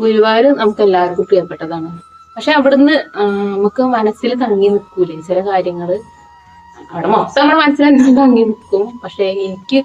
ഗുരുവായൂർ നമുക്ക് എല്ലാവർക്കും പ്രിയപ്പെട്ടതാണ്. പക്ഷെ അവിടുന്ന് നമുക്ക് മനസ്സിൽ തങ്ങി നിൽക്കൂലേ ചില കാര്യങ്ങള്. അവിടെ മൊത്തം നമ്മുടെ മനസ്സിൽ തങ്ങി നിൽക്കും. പക്ഷെ എനിക്ക്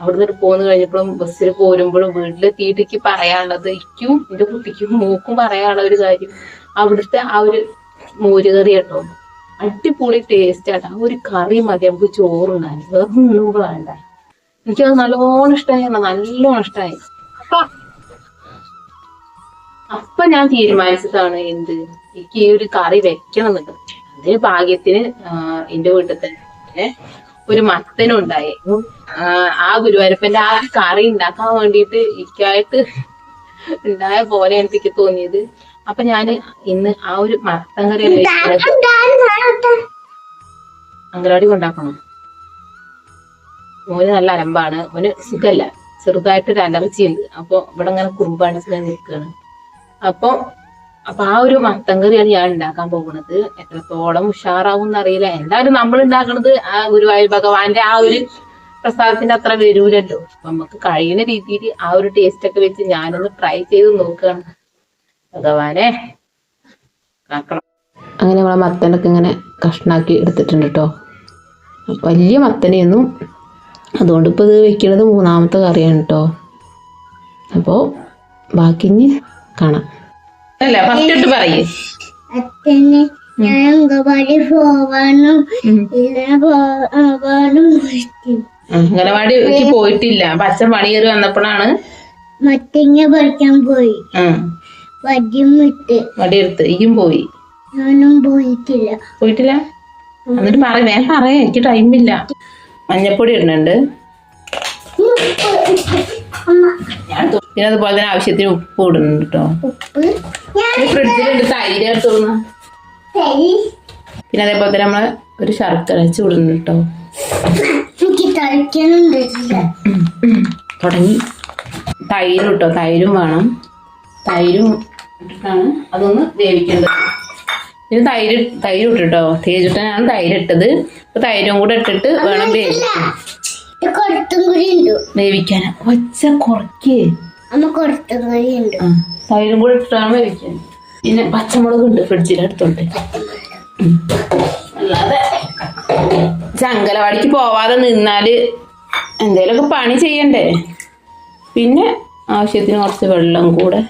അവിടുന്ന് പോന്ന് കഴിഞ്ഞപ്പോഴും ബസ്സിൽ പോരുമ്പോഴും വീട്ടിലെത്തിയിട്ട് പറയാനുള്ളത്, എനിക്കും എന്റെ കുട്ടിക്കും മൂക്കും പറയാനുള്ള ഒരു കാര്യം, അവിടുത്തെ ആ ഒരു മോരുകറി കേട്ടോ, അടിപൊളി ടേസ്റ്റ് ആട്ടോ. ആ ഒരു കറി മതി നമുക്ക് ചോറുണ്ടായി, വേറെ ഒന്നും വേണ്ട. എനിക്കത് നല്ലോണം ഇഷ്ടമായി, നല്ലോണം ഇഷ്ടമായി. അപ്പൊ ഞാൻ തീരുമാനിച്ചതാണ് എന്ത്, എനിക്ക് ഈ ഒരു കറി വെക്കണം എന്നുണ്ട്. അതിന് ഭാഗ്യത്തിന് എന്റെ വീട്ടിൽ തന്നെ ഒരു മത്തനുണ്ടായി. ആ ഗുരുവായൂരപ്പന്റെ ആ കറി ഉണ്ടാക്കാൻ വേണ്ടിയിട്ട് എനിക്കായിട്ട് ഉണ്ടായ പോലെ എനിക്ക് തോന്നിയത്. അപ്പൊ ഞാന് ഇന്ന് ആ ഒരു മത്തൻ കറി അങ്കലാടി കൊണ്ടാക്കണം. മോന് നല്ല അലമ്പാണ്, മോന് സുഖല്ല, ചെറുതായിട്ടൊരു അലർജി ഉണ്ട്. അപ്പൊ ഇവിടെ ഇങ്ങനെ കുറുമ്പാണ് നിൽക്കുകയാണ്. അപ്പൊ ആ ഒരു മത്തൻ കറിയാണ് ഞാൻ ഉണ്ടാക്കാൻ പോകുന്നത്. എത്രത്തോളം ഉഷാറാവും എന്നറിയില്ല. എന്തായാലും നമ്മൾ ഉണ്ടാക്കുന്നത് ആ ഗുരുവായൂർ ഭഗവാന്റെ ആ ഒരു പ്രസാദത്തിന്റെ അത്ര വരൂലല്ലോ. അപ്പൊ നമുക്ക് കഴിയുന്ന രീതിയിൽ ആ ഒരു ടേസ്റ്റ് ഒക്കെ വെച്ച് ഞാനൊന്ന് ട്രൈ ചെയ്ത് നോക്കുകയാണ്. ഭഗവാനെ കാക്കണം. അങ്ങനെ നമ്മളെ മത്തനൊക്കെ ഇങ്ങനെ കഷ്ണാക്കി എടുത്തിട്ടുണ്ട് കേട്ടോ. വലിയ മത്തനെയൊന്നും, അതുകൊണ്ട് ഇപ്പൊ ഇത് വെക്കുന്നത് 3ാമത്തെ കറിയാണ് കേട്ടോ. അപ്പോ ബാക്കി ഇനി കാണാം. അല്ല ഫസ്റ്റ് ഇട്ട് പറയേ. അംഗനവാടിക്ക് പോയിട്ടില്ല. അച്ഛൻ പണി കയറി വന്നപ്പോഴാണ് മത്തങ്ങ പറിക്കാൻ പോയി. വടിയെടുത്ത് ഇയും പോയി. ഞാനും പോയിട്ടില്ല. എന്നിട്ട് വേഗം പറയാ, എനിക്ക് ടൈമില്ല. മഞ്ഞപ്പൊടി ഇടുന്നുണ്ട്, പിന്നെ അതുപോലെ തന്നെ ആവശ്യത്തിന് ഉപ്പ് ഇടുന്നുണ്ട് കേട്ടോ. ഫ്രിഡ്ജിലുണ്ട് തൈര് എടുത്തോളുന്ന. പിന്നെ അതേപോലെ തന്നെ നമ്മള് ഒരു ശർക്കര വെച്ച് ഇടുന്നുണ്ട് കേട്ടോ. തുടങ്ങി തൈര് ഇട്ടോ, തൈരും വേണം. തൈരും ഇട്ടിട്ടാണ് അതൊന്ന് വേവിക്കേണ്ടത്. പിന്നെ തൈര് ഇട്ടിട്ടോ, തേജിട്ടാണ് തൈര് ഇട്ടത്. അപ്പൊ തൈരും കൂടെ ഇട്ടിട്ട് വേണം വേവിക്കാൻ. ഒച്ച കുറയ്ക്കേ, തൈരും കൂടെ ഇട്ടിട്ടാണ് വേവിക്കാൻ. പിന്നെ പച്ചമുളക് ഉണ്ട് ഫ്രിഡ്ജിലെടുത്തോണ്ട്. അല്ലാതെ അങ്കലവാടിക്ക് പോവാതെ നിന്നാല് എന്തേലൊക്കെ പണി ചെയ്യണ്ടേ. പിന്നെ ആവശ്യത്തിന് കുറച്ച് വെള്ളം കൂടെ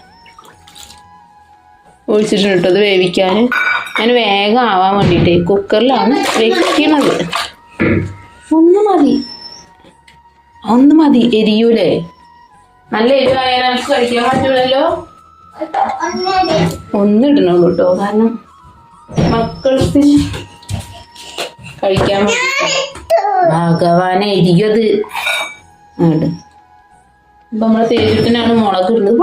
ഒഴിച്ചിട്ടുണ്ട് കേട്ടോ ഇത് വേവിക്കാൻ. ഞാൻ വേഗം ആവാൻ വേണ്ടിയിട്ടേ കുക്കറിലാണ് വെക്കുന്നത്. ഒന്ന് മതി, എരിയൂലേ? നല്ല എരിവായാലും നമുക്ക് കഴിക്കാൻ പറ്റൂലല്ലോ. ഒന്നിടണുള്ളൂ കേട്ടോ, കാരണം മക്കൾക്ക് കഴിക്കാൻ ഭഗവാനെ എരിയത് ഉണ്ട്. ഇപ്പൊ നമ്മളെ തേജിട്ടിനാണ് മുളക് ഇടുന്നത്.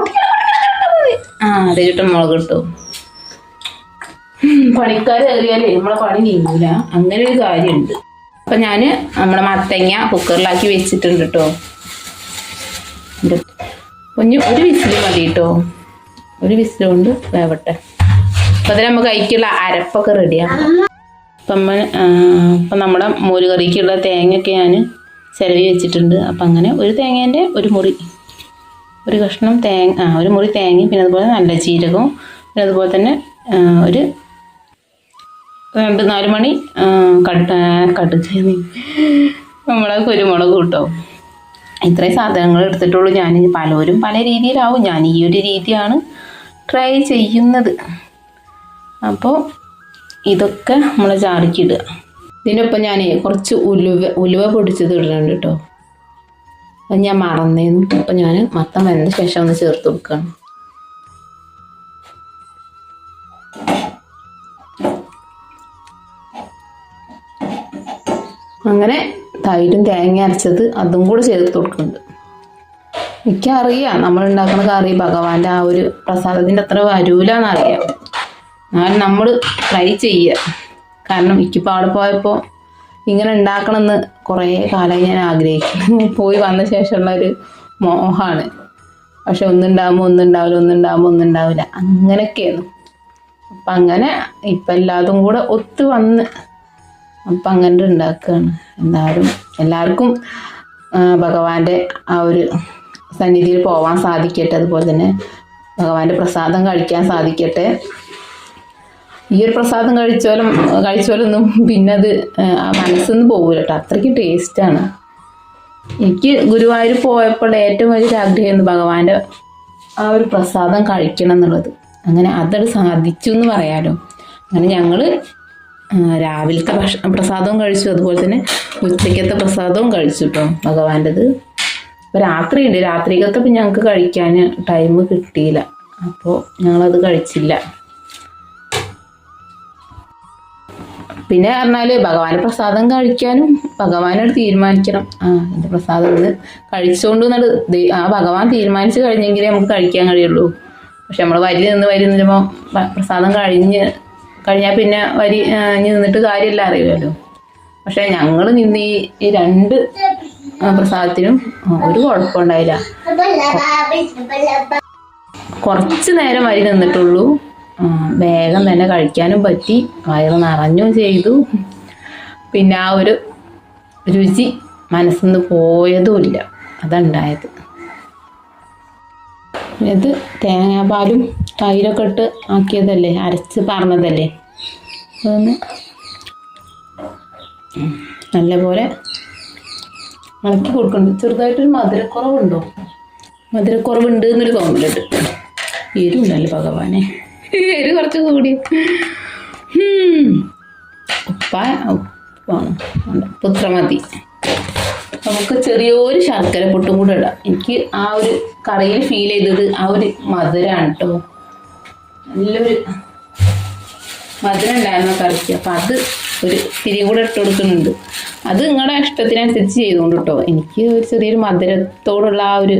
തേജിട്ട മുളക് ഇട്ടു. പണിക്കാർ കയറിയാലേ നമ്മളെ പണി നീങ്ങൂല, അങ്ങനെ ഒരു കാര്യമുണ്ട്. അപ്പൊ ഞാന് നമ്മളെ മത്തങ്ങ കുക്കറിലാക്കി വെച്ചിട്ടുണ്ട് കേട്ടോ. ഒരു വിസിൽ മതി കേട്ടോ, ഒരു വിസിൽ കൊണ്ട് വേവട്ടെ. അപ്പൊ അതിന് നമുക്ക് അതിലേക്കുള്ള അരപ്പൊക്കെ റെഡിയാണ്. അപ്പം നമ്മുടെ മോരുകറിക്കുള്ള തേങ്ങയൊക്കെ ഞാൻ ചിരവി വെച്ചിട്ടുണ്ട്. അപ്പം അങ്ങനെ ഒരു തേങ്ങേൻ്റെ ഒരു മുറി, ഒരു കഷ്ണം ഒരു മുറി തേങ്ങയും, പിന്നെ അതുപോലെ നല്ല ജീരകവും, പിന്നെ അതുപോലെ തന്നെ ഒരു 2-4 മണി കടുക്, നമ്മളെ കുരുമുളക് കൂട്ടോ. ഇത്രയും സാധനങ്ങൾ എടുത്തിട്ടുള്ളൂ. ഞാൻ പലരും പല രീതിയിലാവും, ഞാൻ ഈ ഒരു രീതിയാണ് ട്രൈ ചെയ്യുന്നത്. അപ്പോൾ ഇതൊക്കെ നമ്മൾ ചാറിക്കിടുക. ഇതിനൊപ്പം ഞാൻ കുറച്ച് ഉലുവ പൊടിച്ചത് ഇടുന്നുണ്ട് കേട്ടോ. അത് ഞാൻ മറന്നേന്നു. അപ്പം ഞാൻ മത്തം വെന്ത ശേഷം ഒന്ന് ചേർത്ത് കൊടുക്കുകയാണ്. അങ്ങനെ തൈരും തേങ്ങ അരച്ചത് അതും കൂടെ ചേർത്ത് കൊടുക്കുന്നുണ്ട്. എനിക്കറിയാം നമ്മളുണ്ടാക്കുന്ന കറി ഭഗവാന്റെ ആ ഒരു പ്രസാദത്തിൻ്റെ അത്ര വരൂല എന്നറിയാം. എന്നാലും നമ്മൾ ട്രൈ ചെയ്യുക. കാരണം എനിക്കിപ്പോൾ അവിടെ പോയപ്പോൾ ഇങ്ങനെ ഉണ്ടാക്കണമെന്ന് കുറേ കാലമായി ഞാൻ ആഗ്രഹിക്കുന്നു. പോയി വന്ന ശേഷമുള്ളൊരു മോഹമാണ്. പക്ഷെ ഒന്നുണ്ടാവില്ല, അങ്ങനെയൊക്കെയാണ്. അപ്പം അങ്ങനെ ഇപ്പം എല്ലാതും കൂടെ ഒത്തു വന്ന് അപ്പം അങ്ങനെ ഉണ്ടാക്കുകയാണ്. എല്ലാവർക്കും ഭഗവാന്റെ ആ ഒരു സന്നിധിയിൽ പോവാൻ സാധിക്കട്ടെ. അതുപോലെ തന്നെ ഭഗവാന്റെ പ്രസാദം കഴിക്കാൻ സാധിക്കട്ടെ. ഈ ഒരു പ്രസാദം കഴിച്ചോലൊന്നും പിന്നെ അത് മനസ്സിന്ന് പോകില്ല കേട്ടോ, അത്രയ്ക്ക് ടേസ്റ്റാണ്. എനിക്ക് ഗുരുവായൂർ പോയപ്പോൾ ഏറ്റവും വലിയൊരു ആഗ്രഹമായിരുന്നു ഭഗവാന്റെ ആ ഒരു പ്രസാദം കഴിക്കണം എന്നുള്ളത്. അങ്ങനെ അതത് സാധിച്ചു എന്ന് പറയാലോ. അങ്ങനെ ഞങ്ങൾ രാവിലത്തെ പ്രസാദവും കഴിച്ചു, അതുപോലെ തന്നെ ഉച്ചയ്ക്കത്തെ പ്രസാദവും കഴിച്ചു കേട്ടോ ഭഗവാന്റേത്. അപ്പോൾ രാത്രിയുണ്ട്, രാത്രിക്കത്തെ ഇപ്പം ഞങ്ങൾക്ക് കഴിക്കാൻ ടൈം കിട്ടിയില്ല, അപ്പോൾ ഞങ്ങളത് കഴിച്ചില്ല. പിന്നെ പറഞ്ഞാൽ ഭഗവാന്റെ പ്രസാദം കഴിക്കാനും ഭഗവാനോട് തീരുമാനിക്കണം, എൻ്റെ പ്രസാദം ഇത് കഴിച്ചുകൊണ്ട് ആ ഭഗവാൻ തീരുമാനിച്ച് കഴിഞ്ഞെങ്കിലേ നമുക്ക് കഴിക്കാൻ കഴിയുള്ളൂ. പക്ഷെ നമ്മൾ വരി നിന്നുമ്പോൾ പ്രസാദം കഴിഞ്ഞാൽ പിന്നെ നിന്നിട്ട് കാര്യമില്ല അറിയുമല്ലോ. പക്ഷെ ഞങ്ങൾ നിന്ന് ഈ 2 പ്രസാദത്തിനും ഒരു കുഴപ്പമുണ്ടായില്ല. കുറച്ച് നേരം വരി നിന്നിട്ടുള്ളൂ, വേഗം തന്നെ കഴിക്കാനും പറ്റി, വയറ് നിറഞ്ഞും ചെയ്തു. പിന്നെ ആ ഒരു രുചി മനസ്സിന്ന് പോയതുമില്ല, അതുണ്ടായത്. ഇത് തേങ്ങാപ്പാലും തൈരൊക്കെ ഇട്ട് ആക്കിയതല്ലേ, അരച്ച് പറഞ്ഞതല്ലേ, അതൊന്ന് നല്ലപോലെ ഇളക്കി കൊടുക്കുന്നുണ്ട്. ചെറുതായിട്ടൊരു മധുരക്കുറവുണ്ടോ? മധുരക്കുറവുണ്ട് എന്നൊരു തോന്നലുണ്ട്. എരിവുണ്ടല്ലോ ഭഗവാനെ, എരി കുറച്ച് കൂടി. ഉപ്പ മതി. നമുക്ക് ചെറിയൊരു ശർക്കര പൊട്ടും കൂടെ ഇടാം. എനിക്ക് ആ ഒരു കറിയിൽ ഫീൽ ചെയ്തത് ആ ഒരു മധുരമാണ് കേട്ടോ, നല്ലൊരു മധുരം ഉണ്ടായിരുന്നു കറിക്ക്. അപ്പം അത് ഒരു തിരി കൂടെ ഇട്ട് കൊടുക്കുന്നുണ്ട്. അത് നിങ്ങളുടെ ഇഷ്ടത്തിനനുസരിച്ച് ചെയ്തുകൊണ്ട് കേട്ടോ. എനിക്ക് ഒരു ചെറിയൊരു മധുരത്തോടുള്ള ആ ഒരു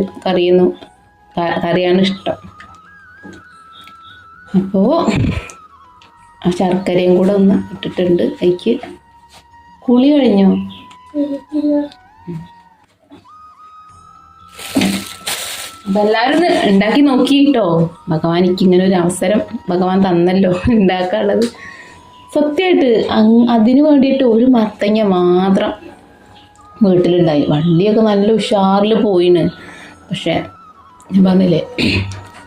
കറിയാണ് ഇഷ്ടം. അപ്പോൾ ആ ശർക്കരയും കൂടെ ഒന്ന് ഇട്ടിട്ടുണ്ട്. അതിക്ക് കുളി കഴിഞ്ഞോ? അപ്പം എല്ലാവരും ഒന്ന് ഉണ്ടാക്കി നോക്കി കേട്ടോ. ഭഗവാൻ എനിക്ക് ഇങ്ങനെ ഒരു അവസരം ഭഗവാൻ തന്നല്ലോ ഉണ്ടാക്കാനുള്ളത്. സത്യമായിട്ട് അതിന് വേണ്ടിയിട്ട് ഒരു മത്തങ്ങ മാത്രം വീട്ടിലുണ്ടായി. വള്ളിയൊക്കെ നല്ല ഉഷാറിൽ പോയിന്. പക്ഷെ ഞാൻ പറഞ്ഞില്ലേ,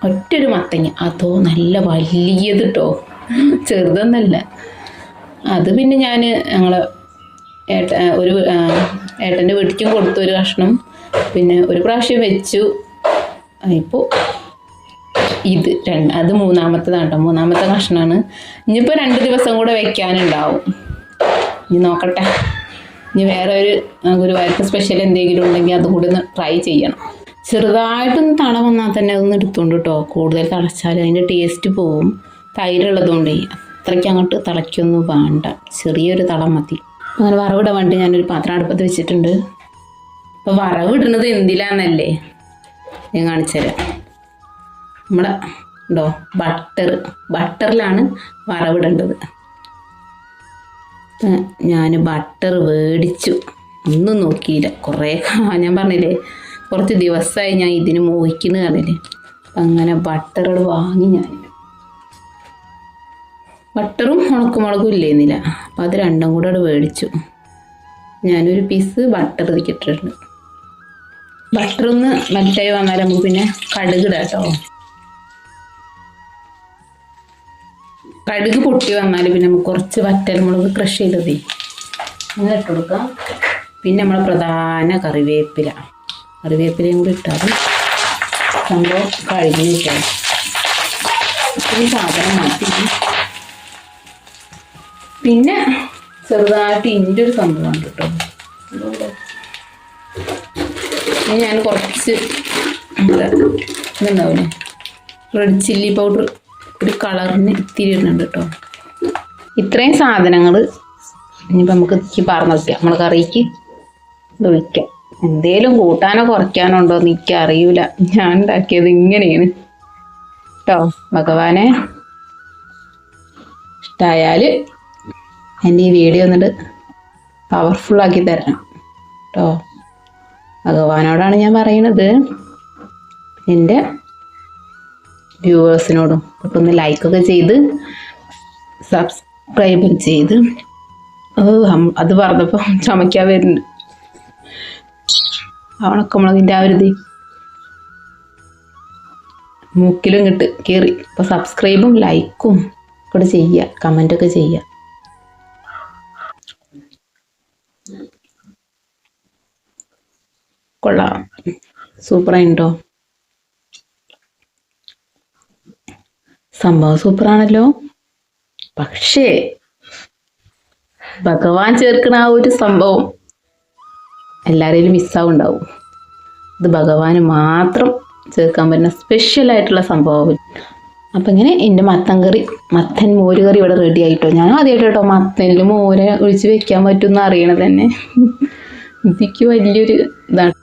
ഒറ്റൊരു മത്തങ്ങ, അതോ നല്ല വലിയത് കേട്ടോ, ചെറുതൊന്നല്ല. അത് പിന്നെ ഞാൻ ഞങ്ങളെ ഏട്ടൻ്റെ വീട്ടിലേക്കും കൊടുത്തു ഒരു കഷ്ണം. പിന്നെ ഒരു പ്രാവശ്യം വെച്ചു. ഇപ്പോൾ അത് മൂന്നാമത്തതാണ് കേട്ടോ, മൂന്നാമത്തെ കഷ്ണമാണ്. ഇനിയിപ്പോൾ 2 ദിവസം കൂടെ വെക്കാനുണ്ടാവും. ഇനി നോക്കട്ടെ, ഇനി വേറെ ഒരു ഗുരുവായൂർക്ക് സ്പെഷ്യൽ എന്തെങ്കിലും ഉണ്ടെങ്കിൽ അതും കൂടി ഒന്ന് ട്രൈ ചെയ്യണം. ചെറുതായിട്ടൊന്ന് തള വന്നാൽ തന്നെ അതൊന്ന് എടുത്തോണ്ട് കേട്ടോ. കൂടുതൽ തിളച്ചാൽ അതിൻ്റെ ടേസ്റ്റ് പോവും. തൈരുള്ളതുകൊണ്ടേ അത്രയ്ക്ക് അങ്ങോട്ട് തിളയ്ക്കൊന്നും വേണ്ട, ചെറിയൊരു തളം മതി. അങ്ങനെ വറവിടാൻ വേണ്ടി ഞാനൊരു പാത്രം അടുപ്പത്ത് വെച്ചിട്ടുണ്ട്. അപ്പോൾ വറവിടുന്നത് എന്തിലാന്നല്ലേ ഞാൻ കാണിച്ചുതരാം. നമ്മുടെ ബട്ടറിലാണ് വറവിടേണ്ടത്. ഞാൻ ബട്ടർ മേടിച്ചു, ഒന്നും നോക്കിയില്ല. ഞാൻ പറഞ്ഞില്ലേ കുറച്ച് ദിവസമായി ഞാൻ ഇതിന് മോഹിക്കുന്നു പറഞ്ഞില്ലേ. അങ്ങനെ ബട്ടറുകൾ വാങ്ങി ഞാൻ. ബട്ടറും ഉണക്കമുളകും ഇല്ലേന്നില്ല, അപ്പം അത് 2ഉം കൂടെ മേടിച്ചു. ഞാനൊരു പീസ് ബട്ടർ ഇട്ടിട്ടുണ്ട്. ബട്ടറൊന്ന് മെൽറ്റായി വന്നാൽ നമുക്ക് പിന്നെ കടുകിടാം കേട്ടോ. കടുക് പൊട്ടി വന്നാൽ പിന്നെ നമുക്ക് കുറച്ച് വറ്റൽമുളക് ക്രഷ് ചെയ്തതേ അങ്ങനെ ഇട്ട് കൊടുക്കാം. പിന്നെ നമ്മളെ പ്രധാന കറിവേപ്പിലയും കൂടി ഇട്ടാൽ സംഭവം കഴിഞ്ഞിട്ട് ഈ സാധനം മാറ്റി. പിന്നെ ചെറുതായിട്ട് ഇതിൻ്റെ ഒരു സംഭവമുണ്ട് കേട്ടോ. ഞാൻ കുറച്ച് ഇതുണ്ടാവില്ലേ റെഡ് ചില്ലി പൗഡർ, ഒരു കളറിന് ഇത്തിരി ഇടുന്നുണ്ട് കേട്ടോ. ഇത്രയും സാധനങ്ങൾ ഇനിയിപ്പോൾ നമുക്ക് പറഞ്ഞു വയ്ക്കാം. നമ്മൾ കറിക്ക് ഇത് ഒഴിക്കാം. എന്തേലും കൂട്ടാനോ കുറയ്ക്കാനോ ഉണ്ടോ എന്ന് എനിക്ക് അറിയില്ല. ഞാൻ ഉണ്ടാക്കിയത് ഇങ്ങനെയാണ് കേട്ടോ. ഭഗവാനെ ഇഷ്ടമായാൽ എൻ്റെ ഈ വീഡിയോ എന്നിട്ട് പവർഫുള്ളാക്കി തരണം കേട്ടോ. ഭഗവാനോടാണ് ഞാൻ പറയണത്, എൻ്റെ വ്യൂവേഴ്സിനോടും. അപ്പോൾ ഒന്ന് ലൈക്കൊക്കെ ചെയ്ത് സബ്സ്ക്രൈബ് ചെയ്ത്. അത് പറഞ്ഞപ്പോൾ ചമയ്ക്കാൻ വരുന്നുണ്ട്. ഉണക്കമുളകിൻ്റെ ആ ഒരു മൂക്കിലും ഇങ്ങോട്ട് കയറി. അപ്പോൾ സബ്സ്ക്രൈബും ലൈക്കും കൂടെ ചെയ്യുക, കമൻറ്റൊക്കെ ചെയ്യുക. കൊള്ളാം, സൂപ്പറായിട്ടോ, സംഭവം സൂപ്പറാണല്ലോ. പക്ഷേ ഭഗവാൻ ചേർക്കണ ആ ഒരു സംഭവം എല്ലാവരെയും മിസ്സാവുണ്ടാവും. ഇത് ഭഗവാന് മാത്രം ചേർക്കാൻ പറ്റുന്ന സ്പെഷ്യലായിട്ടുള്ള സംഭവം. അപ്പം ഇങ്ങനെ എൻ്റെ മത്തൻ മോര് കറി ഇവിടെ റെഡി ആയിട്ടോ. ഞാൻ ആദ്യമായിട്ട് കേട്ടോ മത്തനിൽ മോര് ഒഴിച്ച് വെക്കാൻ പറ്റുമെന്ന് അറിയണത് തന്നെ. ഇതിക്ക് വലിയൊരു ഇതാണ്.